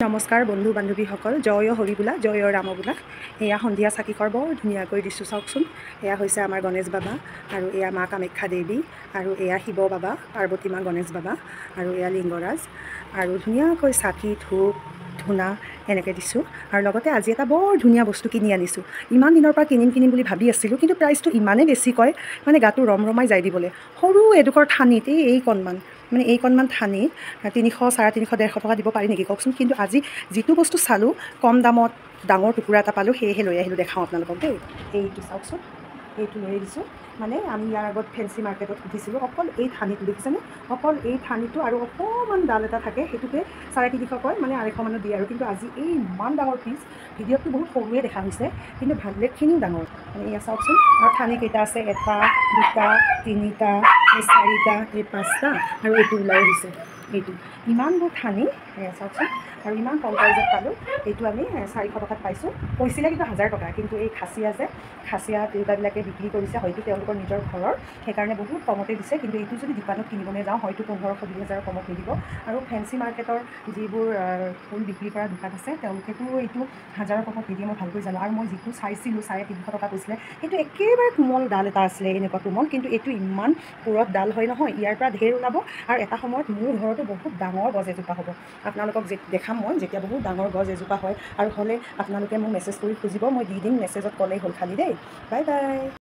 নমস্কাৰ বন্ধু বান্ধৱীসকল, জয় হৰি বোলা, জয় ৰাম বোলা। এয়া সন্ধিয়া চাকিখৰ বৰ ধুনীয়াকৈ দিছোঁ, চাওকচোন। এয়া হৈছে আমাৰ গণেশ বাবা, আৰু এয়া মা কামাখ্যা দেৱী, আৰু এয়া শিৱ বাবা, পাৰ্বতী মা, গণেশ বাবা, আৰু এয়া লিংগৰাজ। আৰু ধুনীয়াকৈ চাকি ধূপ ধূনা এনেকৈ দিছোঁ। আৰু লগতে আজি এটা বৰ ধুনীয়া বস্তু কিনি আনিছোঁ। ইমান দিনৰ পৰা কিনিম বুলি ভাবি আছিলোঁ, কিন্তু প্ৰাইচটো ইমানেই বেছি কয়, মানে গাটো ৰমৰমাই যায় দিবলৈ। সৰু এডোখৰ ঠানিত এইকণমান ঠানিত 300, 350, 150 টকা দিব পাৰি নেকি কওকচোন। কিন্তু আজি যিটো বস্তু চালোঁ, কম দামত ডাঙৰ টুকুৰা এটা পালোঁ, সেয়েহে লৈ আহিলোঁ। দেখাওঁ আপোনালোকক দেই। এইটো চাওকচোন, এইটো লৈ আহিছোঁ। মানে আমি ইয়াৰ আগত ফেঞ্চি মাৰ্কেটত সুধিছিলোঁ, অকল এই ঠানিটো দেখিছেনে, অকল এই ঠানিটো আৰু অকণমান ডাল এটা থাকে, সেইটোকে 350 কয়, মানে 250 মানত দিয়ে আৰু। কিন্তু আজি এই ইমান ডাঙৰ পিচ, ভিডিঅ'টো বহুত সৰুৱে দেখা হৈছে, কিন্তু ভালেখিনিও ডাঙৰ। মানে এয়া চাওকচোন। আৰু ঠানি কেইটা আছে, 1, 2, 3, 4, 5টা, আৰু এইটো ওলাই আহিছে। এইটো ইমানবোৰ ঠানি চাওকচোন, আৰু ইমান কম প্ৰাইজত পালোঁ। এইটো আমি 400 টকাত পাইছোঁ। কৈছিলে কিন্তু 1000 টকা, কিন্তু এই খাচীয়া দেউতাবিলাকে বিক্ৰী কৰিছে, হয়তো তেওঁলোকৰ নিজৰ ঘৰৰ, সেইকাৰণে বহুত কমতে দিছে। কিন্তু এইটো যদি দোকানত কিনিবলৈ যাওঁ, হয়তো 1500, 2000 কমত নিদিব। আৰু ফেঞ্চি মাৰ্কেটৰ যিবোৰ ফুল বিক্ৰী কৰা দোকান আছে, তেওঁলোকেতো এইটো 1000 কমত নিদিয়ে, মই ভালকৈ জানো। আৰু মই যিটো চাইছিলোঁ 350 টকা কৈছিলে, সেইটো একেবাৰে কোমল ডাল এটা আছিলে, এনেকুৱা কোমল। কিন্তু এইটো ইমান পুৰঠ ডাল হয় নহয়, ইয়াৰ পৰা ঢেৰ ওলাব। আৰু এটা সময়ত মোৰ ঘৰতো বহুত ডাঙৰ গছ এজোপা হ'ব। আপোনালোকক দেখাম মই, যেতিয়া বহুত ডাঙৰ গছ এজোপা হয়। আৰু হ'লে আপোনালোকে মোক মেছেজ কৰি খুজিব, মই দি দিম। মেছেজত ক'লেই হ'ল খালি দেই। Bye bye.